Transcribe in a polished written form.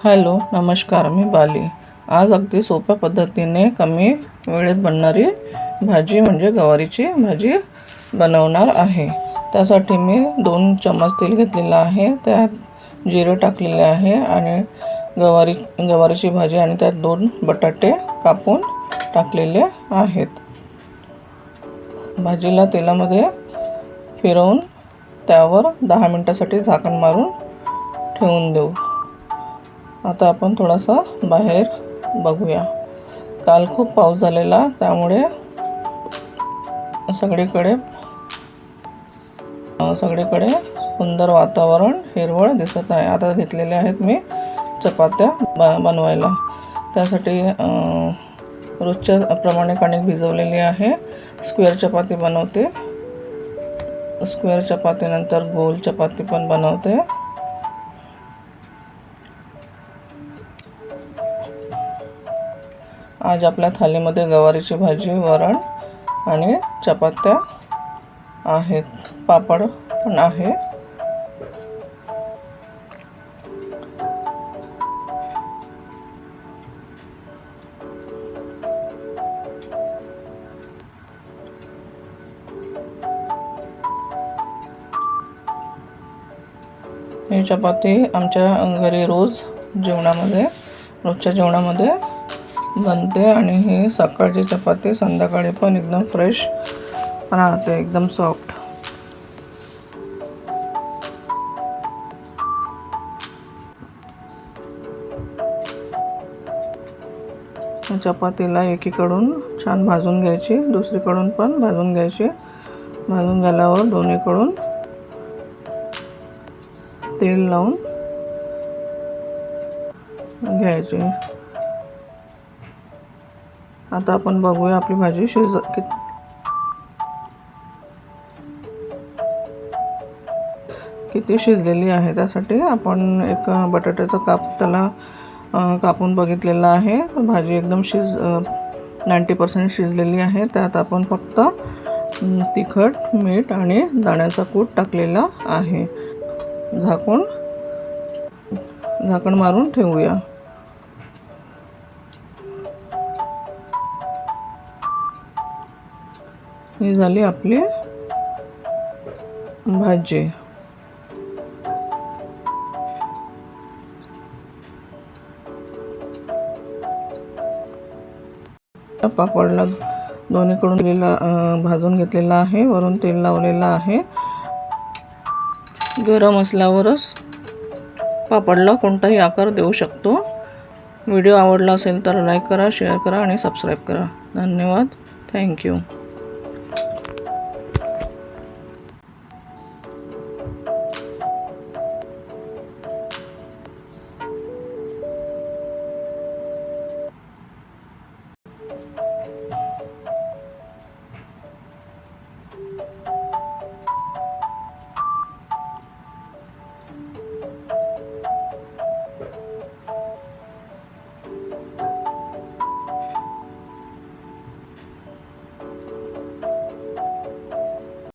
Hello नमस्कार, मी बाली. आज अगदी सोप्या पद्धतीने कमी वेळेत बनणारी भाजी म्हणजे गवारीची भाजी बनवणार आहे. त्यासाठी मी 2 चम्मच तेल घेतलेलं आहे, त्यात जिरे टाकलेले आहे आणि गवारीची भाजी आणि त्यात 2 बटाटे कापून टाकलेले आहेत. भाजीला तेलामध्ये फिरवून त्यावर 10 मिनिटांसाठी झाकण मारून ठेवून देऊ. आता आपण थोडासा बाहेर बघूया. काल खूप पाऊस झालेला, त्यामुळे सगळीकडे सुंदर वातावरण हिरवळ दिसत आहे. आता घेतलेले आहेत मी चपात्या बनवायला. त्यासाठी रोजच्या प्रमाणे कणिक भिजवलेली आहे. स्क्वेअर चपाती बनवते. स्क्वेअर चपातीनंतर गोल चपाती पण बनवते. आज आपल्या थालीमध्ये गवारीची भाजी, वरण आणि चपात्या आहेत. पापड पण आहे. ही चपाती आमच्या घरी रोजच्या जेवणामध्ये बनते आणि ही सकाळची चपाती संध्याकाळी पण एकदम फ्रेश राहते, एकदम सॉफ्ट. चपातीला एकीकडून छान भाजून घ्यायची, दुसरीकडून पण भाजून घ्यायची. भाजून झाल्यावर दोन्हीकडून तेल लावून घ्यायची. आता आपण बघूया आपली भाजी किती शिजलेली आहे. त्यासाठी आपण एक बटाट्याचा त्याला कापून बघितलेला आहे. भाजी एकदम 90% शिजलेली आहे. त्यात आपण फक्त तिखट, मीठ आणि दाण्याचा कूट टाकलेला आहे. झाकण मारून ठेवूया. ही झाली आपली भाजी. पापडला दोन्हीकडून भाजून घेतलेला आहे. वरून तेल लावलेलं आहे. गरम असल्यावरच पापडला कोणताही आकार देऊ शकतो. व्हिडिओ आवडला असेल तर लाईक करा, शेअर करा आणि सबस्क्राईब करा. धन्यवाद. थँक्यू.